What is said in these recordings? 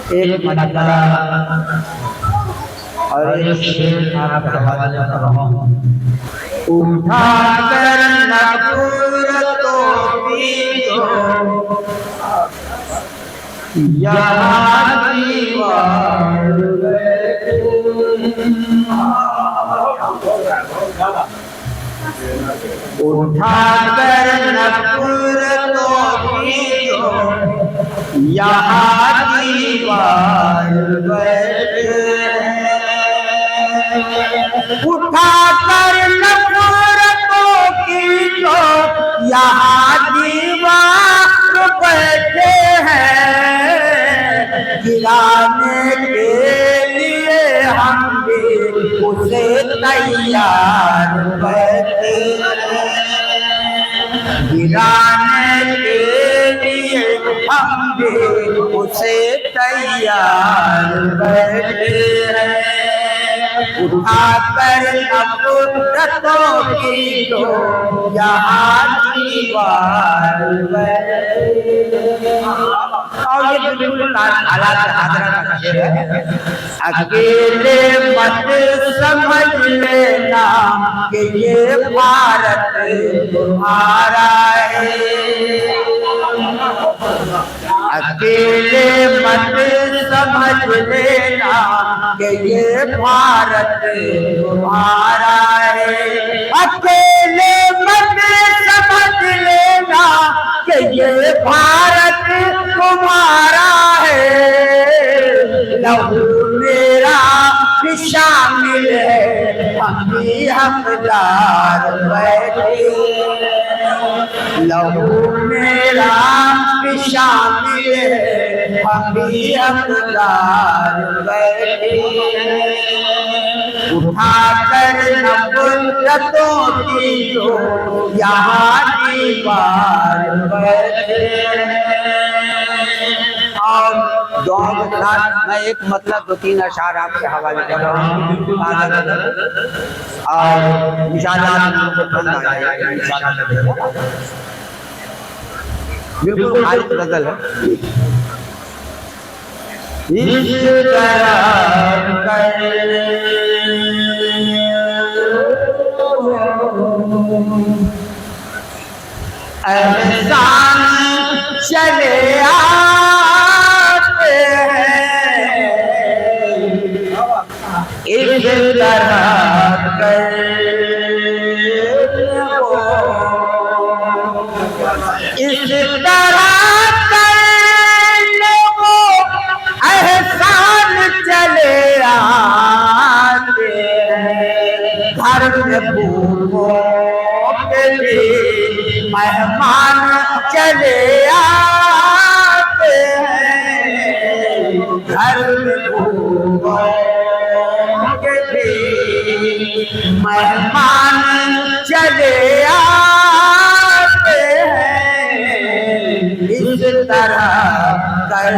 एक मसला और एक शेर आपके हवाले कर रहा हूँ। उठा कर नफूर तो पीछो यहाँ दीवार उठा कर नफूर तो पीछो यहाँ दीवार उठा कर नफरतों की जो यहाँ दीवार बैठे हैं, गिराने के लिए हम भी उसे तैयार बैठे हैं, गिराने के लिए हम भी उसे तैयार बैठे हैं। उठा कर नफरतों की जो यहाँ दीवार और ये बिल्कुल हालात हाजरा का शेर है। अकेले मत समझ लेना कि ये भारत तुम्हारा है, अकेले मत समझ लेना कि ये भारत तुम्हारा है, अकेले मत समझ लेना कि ये भारत तुम्हारा है। लहू मेरा भी शामिल है, हम भी हकदार बैठे, लहू मेरा भी शामिल है, हम भी हकदार बैठे। उठा कर नफरतों की जो यहाँ दीवार बैठे। और दुआओं के साथ मैं एक मतलब दो तीन अशार आपके हवाले कर रहा हूँ और इंशाअल्लाह पसंद आ जाएगा। इंशाअल्लाह बिल्कुल खालिद गजल है। इस तरह एहसान चले आते हैं, इस तरह इस तरह एहसान चले आते हैं, घर में भूखों के लिए मेहमान चले आते हैं, घर में भूखों के लिए मेहमान चले आते हैं, इस तरह कर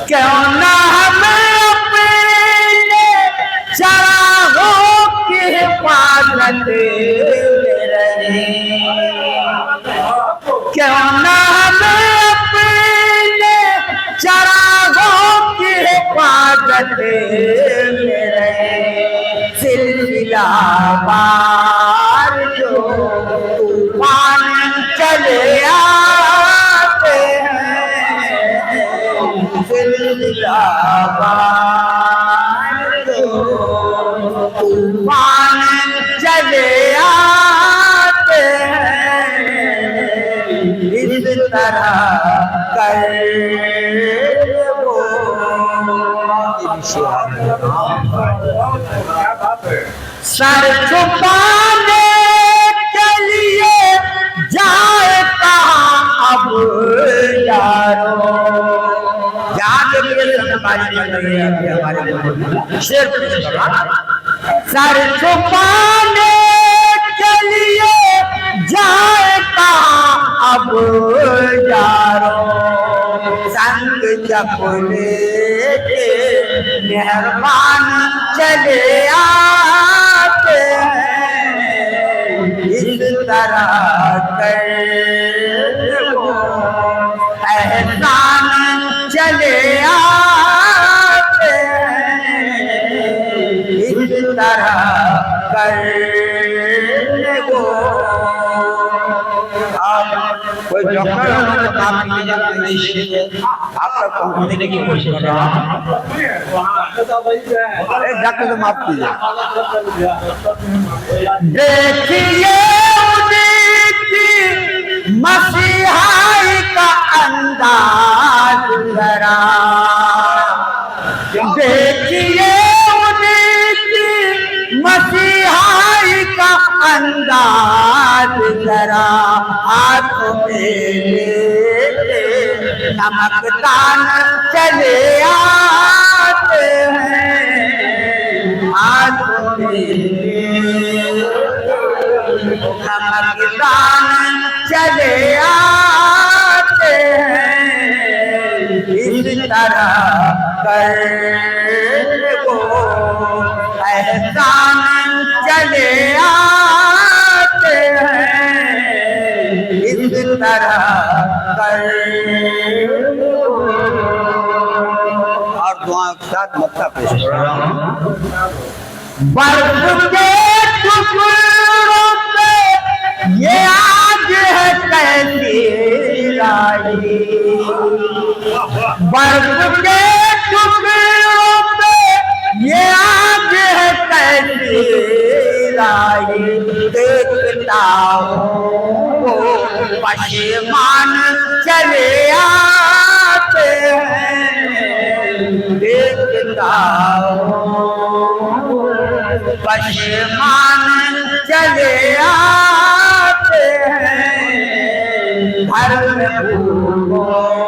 क्यों ना हमें अपने चरागों की हिफाजत में रहे, क्यों ना हमें अपने चरागों की हिफाजत में रहे। सिलसिला पार जो तूफान चले आते हैं, सिलसिला पार जो तूफान चले आते हैं, इस तरह कर सर छुपाने के लिए जाए कहाँ अब यारो, सर छुपाने के लिए जाए कहाँ अब यारो, संग चपले के मेहरबान चले आते हैं, इस तरह कर करने को। कोई डॉक्टर हो तो माफ कीजिए, आप लोग पहुंचने की कोशिश कर रहा हूँ। डॉक्टर तो माफ कीजिए। देखिए मसीहाई का अंदाज जरा, देखिए मसीहाई का अंदाज जरा, हाथों में नमकदान चले आते हैं, हाथों में नमकदान चले आते हैं, इस तरह करने को एहसान चले आते हैं, इस तरह करने को। और दुआ के साथ मत्था पेश कर रहा हूँ। बर्फ के टुकड़ों पे ये आग है कैसी लाई, बर्फ के टुकड़ों पे ये आग है कैसी लाई, देखता हूँ पशेमान चले आते हैं, देखता हूँ पशेमान चले आते हैं, घर में भूखों